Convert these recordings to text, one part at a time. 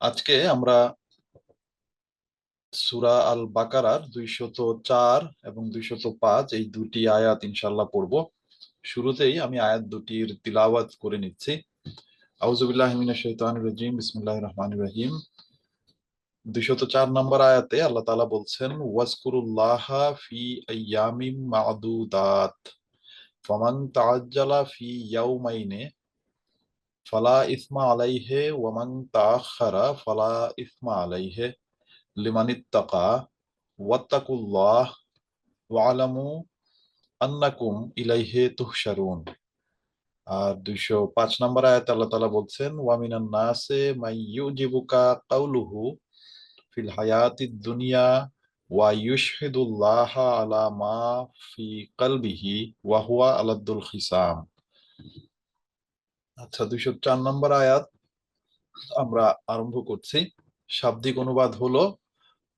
আজকে আমরা সূরা আল বাকারার 204 এবং 205 এই দুটি আয়াত ইনশাআল্লাহ পড়ব। শুরুতেই আমি আয়াত দুটির তিলাওয়াত করে নিচ্ছি। আউযু বিল্লাহি মিনাশ শাইতানির রাজিম, বিসমিল্লাহির রহমানির রহিম। 204 নম্বর আয়াতে আল্লাহ তাআলা বলছেন, ওয়াজকুরুল্লাহা ফি আইয়ামিম মা'দুদাত ফামান তাআজ্জালা ফি ইয়াওমাইনি ফালা ইসমা আলাইহি ওয়া মান তাআখারা ফালা ইসমা আলাইহি লিমানিত্তাকা ওয়াত্তাকুল্লাহ ওয়ালামু আন্নাকুম ইলাইহি তুহশারুন। আর 205 নম্বর আয়াতে আল্লাহ তাআলা বলছেন, ওয়া মিনান নাসি মান ইউজিবুকা কাউলুহু ফিল হায়াতিদ দুনিয়া ওয়া ইউশহিদুল্লাহা আলা মা ফি কলবিহি ওয়া হুয়া আলাদ্দুল খিসাম। আচ্ছা, 204 নম্বর আয়াত আমরা আরম্ভ করছি। শাব্দিক অনুবাদ হলো,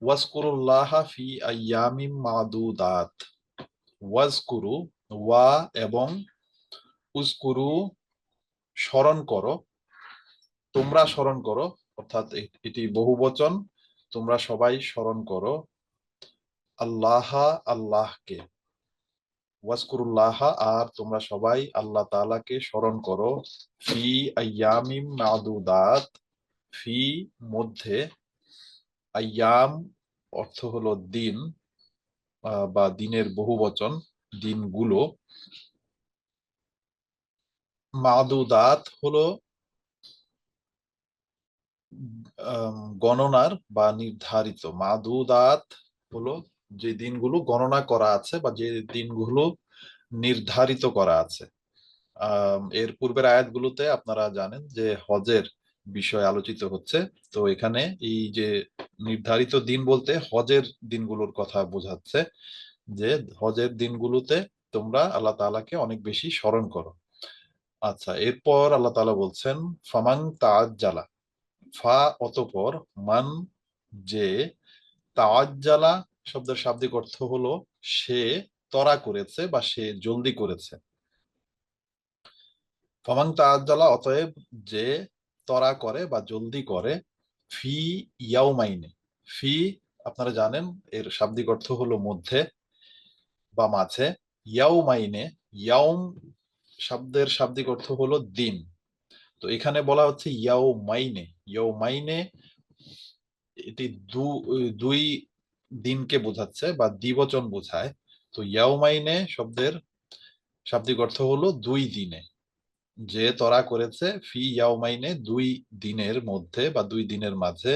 ওয়াজকুরুল্লাহা ফি আইয়ামিম মাদুদাত। ওয়াজকুরু, ওয়া এবং উজকুরু স্মরণ করো, তোমরা স্মরণ করো, অর্থাৎ এটি বহুবচন, তোমরা সবাই স্মরণ করো আল্লাহা, আল্লাহকে। ওয়াজকুরুল্লাহা, আর তোমরা সবাই আল্লাহ তাআলাকে স্মরণ করো। ফি আইয়ামিম মাদুদাত, ফি মধ্যে, আইয়াম অর্থ হলো দিন বা দিনের বহুবচন, দিনগুলো। মাদুদাত হলো গণনার বা নির্ধারিত। মাদুদাত হলো যে দিনগুলো গণনা করা আছে বা যে দিনগুলো নির্ধারিত করা আছে। এর পূর্বের আয়াতগুলোতে আপনারা জানেন যে হজের বিষয় আলোচিত হচ্ছে। তো এখানে এই যে নির্ধারিত দিন বলতে হজের দিনগুলোর কথা বোঝাচ্ছে, যে হজের দিনগুলোতে তোমরা আল্লাহ তাআলাকে অনেক বেশি স্মরণ করো। আচ্ছা, এরপর আল্লাহ তাআলা বলছেন, ফামান তাআজ্জালা, ফা অতঃপর, মান যে, তাআজ্জালা শব্দের শাব্দিক অর্থ হলো সে ত্বরা করেছে বা সে জলদি করেছে। ফামান তাআজ্জালা অতএব যে ত্বরা করে বা জলদি করে, ফি ইয়াউমাইনে, ফি আপনারা জানেন এর শাব্দিক অর্থ হলো মধ্যে বা মাঝে। ইয়াউমাইনে, ইয়াউম শব্দের শাব্দিক অর্থ হলো দিন। তো এখানে বলা হচ্ছে ইয়াউমাইনে, ইয়াউমাইনে এটি দুই দিনকে বোঝাচ্ছে বা দ্বিবচন বোঝায়। তো ইয়াউমাইনে শব্দের শাব্দিক অর্থ হলো দুই দিনে, যে তরা করেছে ফি ইয়াউমাইনে দুই দিনের মধ্যে বা দুই দিনের মাঝে।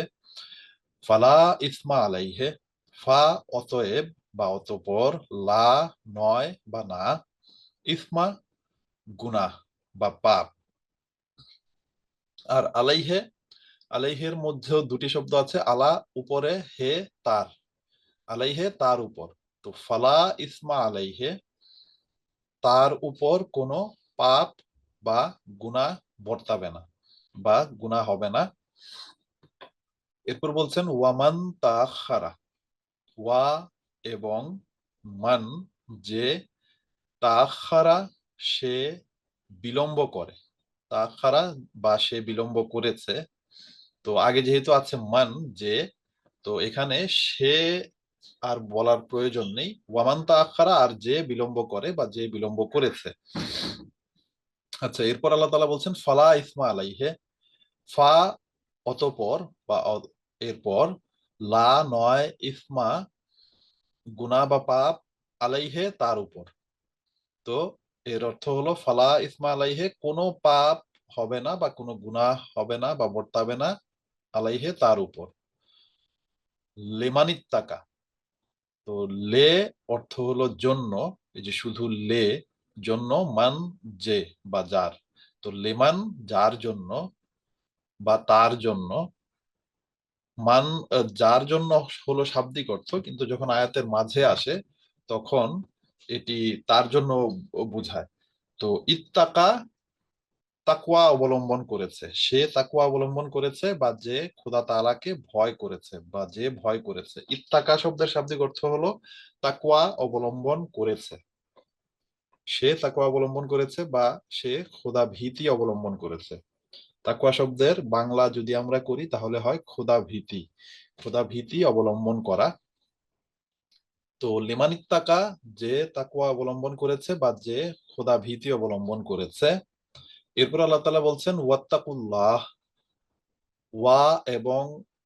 ফালা ইসমা আলাইহে, ফা অতএব বা অতঃপর, লা নয় বা না, ইসমা গুনাহ বা পাপ। আর আলাইহে, আলাইহের মধ্যেও দুটি শব্দ আছে, আলা উপরে, হে তার, আলাইহে তার উপর। তো ফালা ইসমা আলাইহে, তার উপর কোনো পাপ বা গুনাহ বর্তাবে না বা গুনাহ হবে না। এরপর বলছেন, ওয়ামান তাখারা, ওয়া এবং মান যে, তাখারা সে বিলম্ব করে, তাখারা বা সে বিলম্ব করেছে। তো আগে যেহেতু আছে মান যে, তো এখানে সে আর বলার প্রয়োজন নেই। ওয়ামান তাখারা, আর যে বিলম্ব করে বা যে বিলম্ব করেছে। আচ্ছা, এরপর আল্লাহ তাআলা বলছেন, ফালা ইসমা আলাইহে, ফা অতঃপর বা এরপর, লা নয়, ইসমা গুনাহ বা পাপ, আলাইহে তার উপর। তো এর অর্থ হলো ফালা ইসমা আলাইহে, কোনো পাপ হবে না বা কোনো গুনাহ হবে না বা বর্তাবে না, আলাইহে তার উপর। লেমানিত্তাকা, তো লে অর্থ হলো জন্য, এই যে শুধু লে, জন্য, মান যে বা যার। তো লেমান যার জন্য বা তার জন্য, মান যার জন্য হলো শাব্দিক অর্থ, কিন্তু যখন আয়াতের মাঝে আসে তখন এটি তার জন্য বোঝায়। তো ইত্তাকা, তাকওয়া অবলম্বন করেছে, সে তাকওয়া অবলম্বন করেছে বা যে খোদা তাআলাকে ভয় করেছে বা যে ভয় করেছে। ইত্তাকা শব্দের শাব্দিক অর্থ হলো তাকওয়া অবলম্বন করেছে, সে তাকওয়া অবলম্বন করেছে বা সে খোদা ভীতি অবলম্বন করেছে। তাকওয়া শব্দের বাংলা যদি আমরা করি তাহলে হয় খোদা ভীতি, খোদা ভীতি অবলম্বন করা। তো লিমানিত্তাকা, যে তাকওয়া অবলম্বন করেছে বা যে খোদা ভীতি অবলম্বন করেছে। এরপর আল্লাহ তাআলা বলছেন ওয়াত্তাকুল্লাহ, ওয়া এবং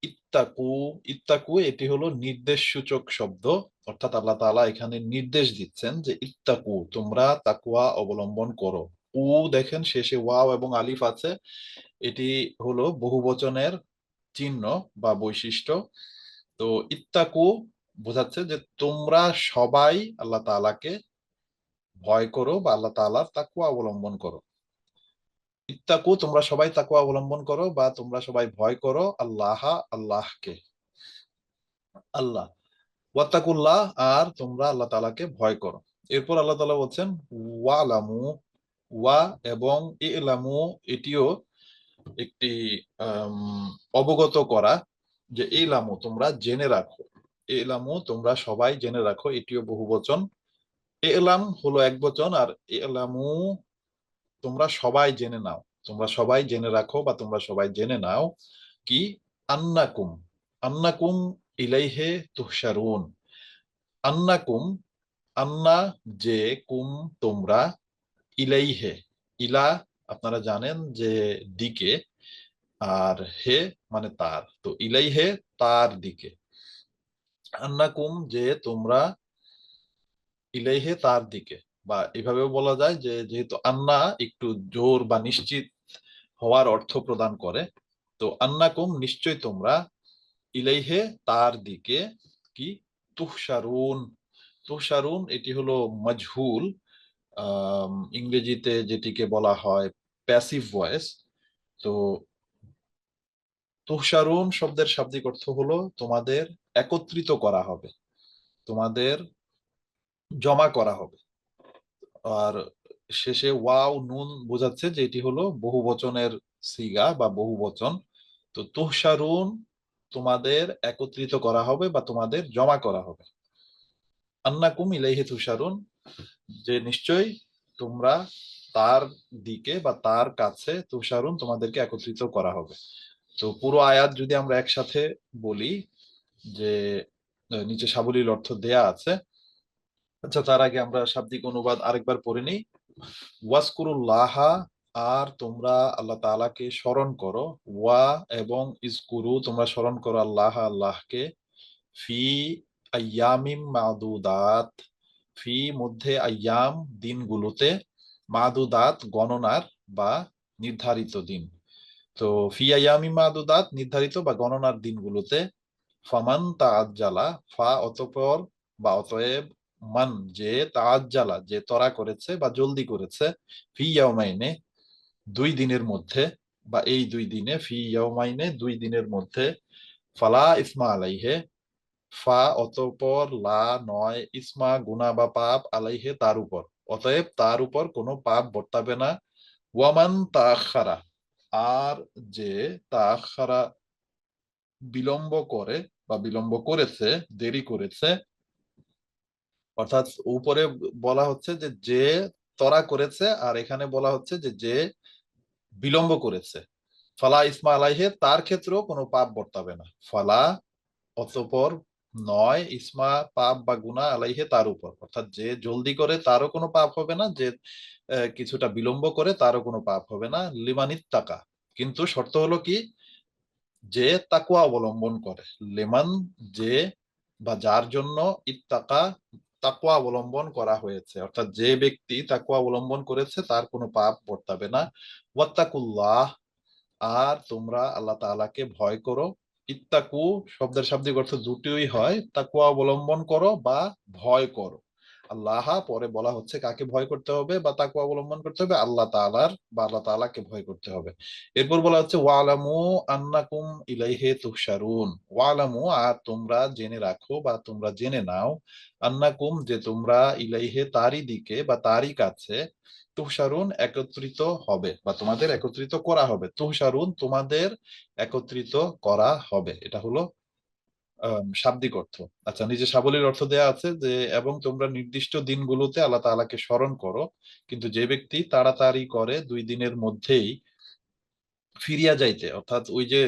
ইত্তাকু। ইত্তাকু এটি হলো নির্দেশ সূচক শব্দ, অর্থাৎ আল্লাহ তাআলা এখানে নির্দেশ দিচ্ছেন যে ইত্তাকু, তোমরা তাকওয়া অবলম্বন করো। উ দেখেন শেষে ওয়াও এবং আলিফ আছে, এটি হলো বহুবচনের চিহ্ন বা বৈশিষ্ট্য। তো ইত্তাকু বোঝাচ্ছে যে তোমরা সবাই আল্লাহ তাআলাকে ভয় করো বা আল্লাহ তাআলার তাকওয়া অবলম্বন করো। ইত্তাকু, তোমরা সবাই তাকওয়া অবলম্বন করো বা তোমরা সবাই ভয় করো আল্লাহ, আল্লাহকে, আল্লাহ। ওয়াত্তাকুল্লাহ, আর তোমরা আল্লাহ তাআলাকে ভয় করো। এরপর আল্লাহ তাআলা বলছেন ওয়ালামু, ওয়া এবং ইলামু, এটিও একটি অবগত করা, যে ইলামু তোমরা জেনে রাখো, ইলামু তোমরা সবাই জেনে রাখো, এটিও বহুবচন। ইলাম হলো একবচন, আর ইলামু তোমরা সবাই জেনে নাও, তোমরা সবাই জেনে রাখো বা তোমরা সবাই জেনে নাও কি, আন্নাকুম, আন্নাকুম ইলাইহে তুহশারুন। আন্নাকুম, আন্না যে, কুম তোমরা, ইলাইহে, ইলা আপনারা জানেন যে দিকে, আর হে মানে তার, তো ইলাইহে তার দিকে। আন্নাকুম যে তোমরা, ইলাইহে তার দিকে। বা এভাবেও বলা যায় যে যেহেতু আন্না একটু জোর বা নিশ্চিত হওয়ার অর্থ প্রদান করে, তো আন্নাকুম নিশ্চয় তোমরা, ইলাইহে তার দিকে, কি, তুহশারুন। তুহশারুন এটি হলো মাজহুল, ইংরেজিতে যেটিকে বলা হয় প্যাসিভ ভয়েস। তো তুহশারুন শব্দের শাব্দিক অর্থ হলো তোমাদের একত্রিত করা হবে, তোমাদের জমা করা হবে। আর শেষে ওয়াও নুন বোঝাচ্ছে যে এটি হলো বহুবচনের সিগা বা বহুবচন। তো তুহশারুন তোমাদের একত্রিত করা হবে বা তোমাদের জমা করা হবে। আন্নাকুম ইলাইহি তুহশারুন, যে নিশ্চয়ই তোমরা তার দিকে বা তার কাছে, তুহশারুন তোমাদেরকে একত্রিত করা হবে। তো পুরো আয়াত যদি আমরা একসাথে বলি, যে নিচে সাবলীল অর্থ দেয়া আছে। আচ্ছা, তার আগে আমরা শাব্দিক অনুবাদ আরেকবার পড়ে নিই। ওয়াজকুরুল্লাহা, আর তোমরা আল্লাহ তাআলাকে স্মরণ করো। ওয়া এবং ইজকুরু, তোমরা স্মরণ করো আল্লাহ, আল্লাহকে। ফি আইয়ামিম মাদুদাত, ফি মধ্যে, আইয়াম দিনগুলোতে, মাদুদাত গণনার বা নির্ধারিত দিন। তো ফি আইয়ামিম মাদুদাত নির্ধারিত বা গণনার দিনগুলোতে। ফামান তাআজ্জালা, ফা অতঃপর বা অতএব, মান যে, তাআজ্জালা যে তরা করেছে বা জলদি করেছে, ফি ইয়াউমাইনে দুই দিনের মধ্যে, বা এই দুই দিনে, ফি ইয়াউমাইনে দুই দিনের মধ্যে, ফালা ইসমা আলাইহে, ফা অতঃপর, লা নয়, ইসমা গুনাহ বা পাপ, আলাইহে তার উপর, অতএব তার উপর কোনো পাপ বর্তাবে না। ওয়ামান তাআখারা, আর যে তাআখারা বিলম্ব করে বা বিলম্ব করেছে, দেরি করেছে। অর্থাৎ উপরে বলা হচ্ছে যে যে তরা করেছে, আর এখানে বলা হচ্ছে যে যে বিলম্ব করেছে। ফালা ইসমা আলাইহে, তার ক্ষেত্রেও কোনো পাপ বর্তাবে না। ফালা অতঃপর, নয়, ইসমা পাপ বা গুনাহ, আলাইহে তার উপর, অর্থাৎ যে জলদি করে তারও কোনো পাপ হবে না, যে কিছুটা বিলম্ব করে তারও কোনো পাপ হবে না। লিমানিত তাকা, কিন্তু শর্ত হলো কি, যে তাকওয়া অবলম্বন করে। লেমান যে বা যার জন্য, ইত্তাকা তাকওয়া অবলম্বন করা হয়েছে, অর্থাৎ যে ব্যক্তি তাকওয়া অবলম্বন করেছে তার কোনো পাপ বর্তাবে না। ওয়াত্তাকুল্লাহ, আর তোমরা আল্লাহ তাআলাকে ভয় করো। ইত্তাকু শব্দের শাব্দিক অর্থ দুটোই হয়, তাকওয়া অবলম্বন করো বা ভয় করো। আল্লাহ পরে বলা হচ্ছে কাকে ভয় করতে হবে বা তাকওয়া অবলম্বন করতে হবে, আল্লাহ তাআলার বা আল্লাহ তাআলাকে ভয় করতে হবে। এরপর বলা হচ্ছে ওয়ালামু আন্নাকুম ইলাইহি তুহশারুন। ওয়ালামু, আর তোমরা জেনে রাখো বা তোমরা জেনে নাও, আন্নাকুম যে তোমরা, ইলাইহি তারই দিকে বা তারই কাছে, তুহশারুন একত্রিত হবে বা তোমাদের একত্রিত করা হবে। তুহশারুন তোমাদের একত্রিত করা হবে, এটা হলো শাব্দিক অর্থ। আচ্ছা, নিচে সাবলীল অর্থ দেয়া আছে যে এবং তোমরা নির্দিষ্ট দিনগুলোতে আল্লাহ তাআলাকে স্মরণ করো, কিন্তু যে ব্যক্তি তাড়াতাড়ি করে দুই দিনের মধ্যেই ফিরিয়া যাইতে, অর্থাৎ ওই যে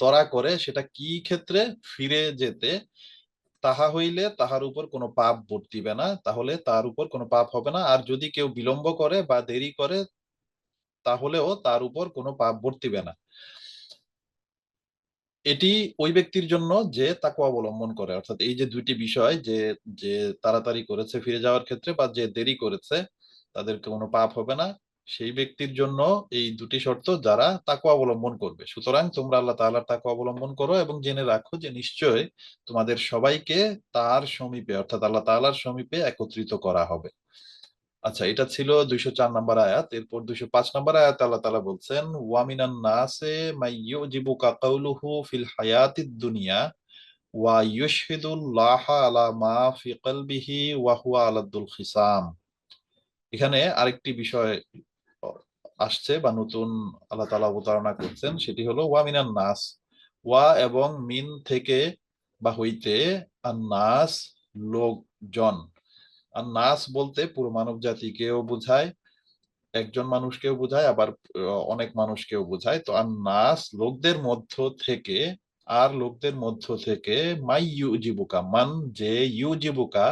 তরা করে সেটা কি ক্ষেত্রে, ফিরে যেতে, তাহা হইলে তাহার উপর কোনো পাপ বর্তিবে না, তাহলে তার উপর কোনো পাপ হবে না। আর যদি কেউ বিলম্ব করে বা দেরি করে তাহলেও তার উপর কোনো পাপ বর্তিবে না। এটি ওই ব্যক্তির জন্য যে তাকওয়া অবলম্বন করে, অর্থাৎ এই যে দুইটি বিষয়, যে যে তাড়াতাড়ি করেছে ফিরে যাওয়ার ক্ষেত্রে বা যে দেরি করেছে তাদের কোনো পাপ হবে না, সেই ব্যক্তির জন্য এই দুটি শর্ত যারা তাকওয়া অবলম্বন করবে। সুতরাং তোমরা আল্লাহ তাআলার তাকওয়া অবলম্বন করো এবং জেনে রাখো যে নিশ্চয় তোমাদের সবাইকে তার সমীপে অর্থাৎ আল্লাহ তাআলার সমীপে একত্রিত করা হবে। আচ্ছা, এটা ছিল 204 নম্বর আয়াত। এরপর 205 নম্বর আয়াত আল্লাহ তাআলা বলছেন, ওয়ামিনান নাসে মাইয়ুজিবুকা কাউলুহু ফিল হায়াতিদ দুনিয়া ওয়া ইউশহিদুল্লাহা আলা মা ফি কলবিহি ওয়া হুয়া আলাদ্দুল খিসাম। এখানে আরেকটি বিষয় আসছে বা নতুন আল্লাহ তাআলা অবতারণা করছেন, সেটি হলো ওয়ামিনান নাস। ওয়া এবং মিন থেকে বা হইতে, আর নাস লোকজন। আর নাস বলতে পুরো মানব জাতিকেও বোঝায়, একজন মানুষকেও বোঝায়, আবার অনেক মানুষকেও বোঝায়। তো আর নাস লোকদের মধ্য থেকে, আর লোকদের মধ্য থেকে মাই ইউজিবুকা মান যে ইউজিবুকা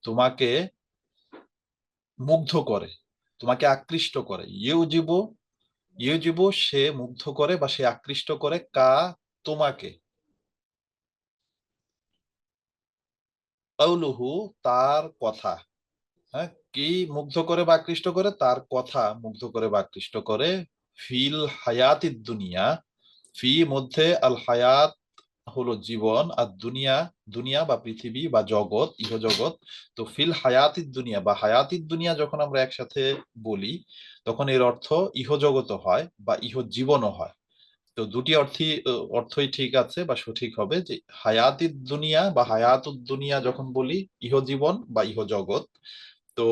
তোমাকে মুগ্ধ করে, তোমাকে আকৃষ্ট করে। ইউজিবু সে মুগ্ধ করে বা সে আকৃষ্ট করে, কা তোমাকে, কাউলুহু তার কথা। হ্যাঁ, কি মুগ্ধ করে বা আকৃষ্ট করে? তার কথা মুগ্ধ করে বা আকৃষ্ট করে। ফিল হায়াতিদ দুনিয়া, ফি মধ্যে, আল হায়াত হলো জীবন, আর দুনিয়া দুনিয়া বা পৃথিবী বা জগৎ, ইহজগৎ। তো ফিল হায়াতিদ দুনিয়া বা হায়াতিদ দুনিয়া যখন আমরা একসাথে বলি তখন এর অর্থ ইহজগত হয় বা ইহজীবনও হয়। তো দুটি অর্থই ঠিক আছে বা সঠিক হবে, যে হায়াতিদ দুনিয়া বা হায়াতুদ দুনিয়া যখন বলি ইহজীবন বা ইহজগৎ। তো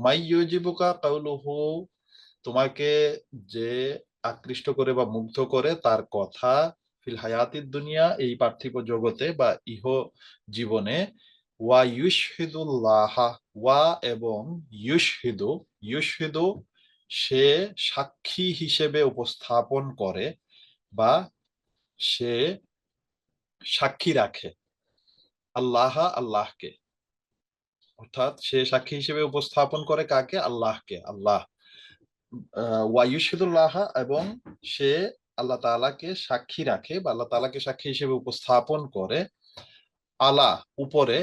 মাই ইউজিবুকা কাউলুহু তোমাকে যে আকৃষ্ট করে বা মুগ্ধ করে তার কথা, ফিল হায়াতিদ দুনিয়া এই পার্থিব জগতে বা ইহ জীবনে, ওয়া ইউশহিদুল্লাহ, ওয়া এবং ইউশহিদু, ইউশহিদু সে সাক্ষী হিসেবে উপস্থাপন করে বা সে সাক্ষী রাখে, আল্লাহ আল্লাহকে। অর্থাৎ সে সাক্ষী হিসেবে উপস্থাপন করে কাকে? আল্লাহকে। আল্লাহ ওয়ায়ুশহিদুল্লাহ এবং সে আল্লাহ তাআলাকে সাক্ষী রাখে বা আল্লাহ তাআলাকে সাক্ষী হিসেবে উপস্থাপন করে, আলা উপরে,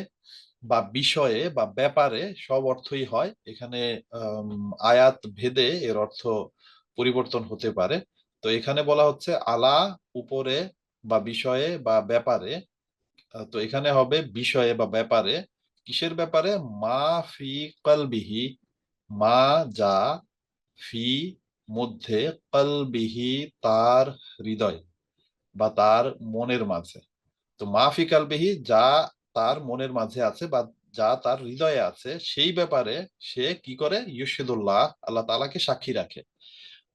বা বিষয়ে বা ব্যাপারে, সব অর্থই হয় এখানে। আয়াত ভেদে এর অর্থ পরিবর্তন হতে পারে। তো এখানে বলা হচ্ছে আলা উপরে বা বিষয়ে বা ব্যাপারে। তো এখানে হবে বিষয়ে বা ব্যাপারে। কিসের ব্যাপারে? মা ফি কলবিহি, মা যা, ফি মধ্যে, কলবিহি তার হৃদয় বা তার মনের মাঝে। তো মা ফি কালবিহি যা তার মনের মাঝে আছে বা যা তার হৃদয়ে আছে, সেই ব্যাপারে সে কি করে? ইউশহিদুল্লাহ আল্লাহ তাআলাকে সাক্ষী রাখে।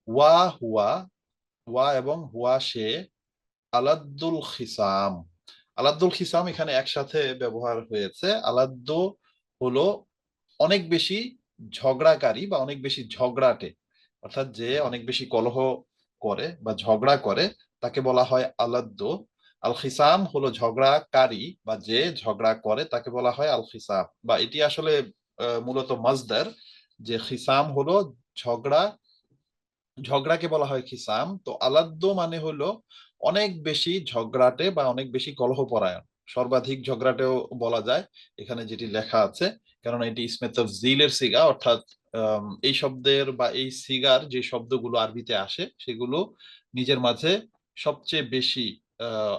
ওয়া হুয়া, ওয়া এবং হুয়া সে, আলাদ্দুল খিসাম। আলাদ্দুল খিসাম এখানে একসাথে ব্যবহার হয়েছে। আলাদ্দ হলো অনেক বেশি ঝগড়াকারী বা অনেক বেশি ঝগড়াটে, অর্থাৎ যে অনেক বেশি কলহ করে বা ঝগড়া করে তাকে বলা হয় আলাদ্দ। আল খিসাম হলো ঝগড়াকারী বা যে ঝগড়া করে তাকে বলা হয় আল খিসাম, বা এটি আসলে মূলত মাজদার। যে খিসাম হলো ঝগড়া, ঝগড়াকে বলা হয় খিসাম। তো আলাদ্দ মানে হলো অনেক বেশি ঝগড়াটে বা অনেক বেশি কলহপরায়ণ, সর্বাধিক ঝগড়াটেও বলা যায় এখানে যেটি লেখা আছে। কারণ এটি ইসমে তাফজিলের সিগা, অর্থাৎ এই শব্দের বা এই সিগার যে শব্দগুলো আরবিতে আসে সেগুলো নিজের মাঝে সবচেয়ে বেশি আহ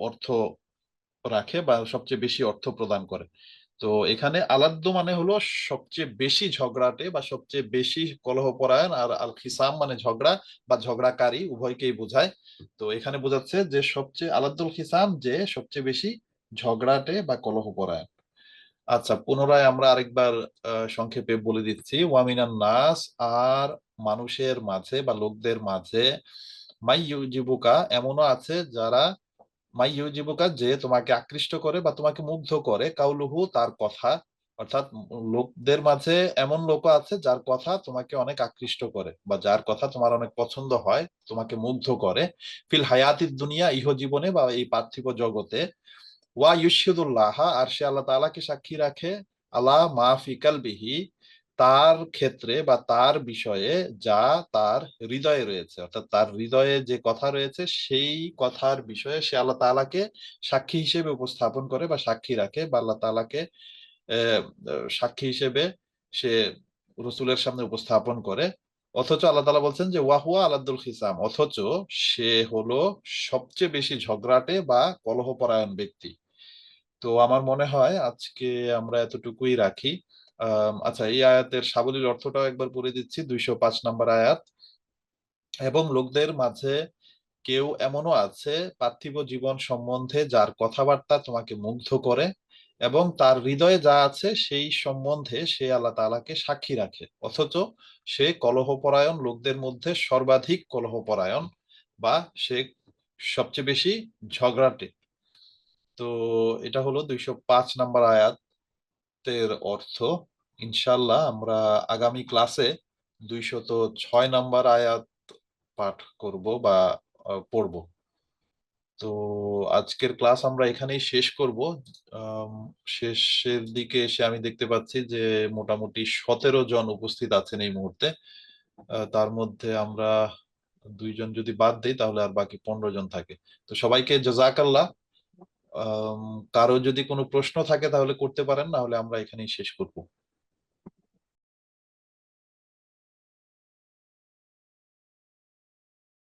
অর্থ রাখে বা সবচেয়ে বেশি অর্থ প্রদান করে। তো এখানে আলাদ্দ মানে হলো সবচেয়ে বেশি ঝগড়াটে বা সবচেয়ে বেশি কলহপরায়ণ, আর আল খিসাম মানে ঝগড়া বা ঝগড়াকারী, উভয়কেই বোঝায়। তো এখানে বোঝাচ্ছে যে সবচেয়ে আলাদ্দুল খিসাম যে সবচেয়ে বেশি ঝগড়াটে বা কলহপরায়ণ। আচ্ছা, পুনরায় আমরা আরেকবার সংক্ষেপে বলে দিচ্ছি। ওয়ামিনান নাস, আর মানুষের মাঝে বা লোকদের মাঝে, মাই ইউজিবুকা এমনও আছে যারা, মাই ইউজিবুকা যে তোমাকে আকৃষ্ট করে বা তোমাকে মুগ্ধ করে, কাউলুহু তার কথা, অর্থাৎ লোকদের মাঝে এমন লোক আছে যার কথা তোমাকে অনেক আকৃষ্ট করে বা যার কথা তোমার অনেক পছন্দ হয়, তোমাকে মুগ্ধ করে। ফিল হায়াতিদ দুনিয়া, ইহ জীবনে বা এই পার্থিব জগতে। ওয়া ইউশহিদুল্লাহ, আর সে আল্লাহ তাআলাকে সাক্ষী রাখে, আলা মা ফি কালবিহি, তার ক্ষেত্রে বা তার বিষয়ে, যা তার হৃদয়ে রয়েছে। অর্থাৎ তার হৃদয়ে যে কথা রয়েছে সেই কথার বিষয়ে সে আল্লাহ তাআলাকে সাক্ষী হিসেবে উপস্থাপন করে বা সাক্ষী রাখে, বা আল্লাহ তাআলাকে আহ, সাক্ষী হিসেবে সে রসুলের সামনে উপস্থাপন করে। অথচ আল্লাহ তাআলা বলছেন যে ওয়াহুয়া আলাদুল খিসাম, অথচ সে হলো সবচেয়ে বেশি ঝগড়াটে বা কলহপরায়ণ ব্যক্তি। তো আমার মনে হয় আজকে আমরা এতটুকুই রাখি। আচ্ছা, এই আয়াতের সাবলীল অর্থটাও একবার পড়ে দিচ্ছি। 205 নম্বর আয়াত। এবং লোকদের মাঝে কেউ এমনও আছে পার্থিব জীবন সম্বন্ধে যার কথাবার্তা তোমাকে মুগ্ধ করে, এবং তার হৃদয়ে যা আছে সেই সম্বন্ধে সে আল্লাহ তাআলাকে সাক্ষী রাখে, অথচ সে কলহপরায়ণ লোকদের মধ্যে সর্বাধিক কলহপরায়ণ, বা সে সবচেয়ে বেশি ঝগড়াটে। তো এটা হলো 205 নাম্বার আয়াতের অর্থ। ইনশাল্লাহ আমরা আগামী ক্লাসে 206 নাম্বার আয়াত পাঠ করব বা পড়ব। তো আজকের ক্লাস আমরা এখানেই শেষ করব। আম, শেষের দিকে এসে আমি দেখতে পাচ্ছি যে মোটামুটি 17 জন উপস্থিত আছেন এই মুহূর্তে। তার মধ্যে আমরা দুইজন যদি বাদ দিই তাহলে আর বাকি 15 জন থাকে। তো সবাইকে জাযাকাল্লাহ। কারো যদি কোনো প্রশ্ন থাকে তাহলে করতে পারেন, না হলে আমরা এখানেই শেষ করব।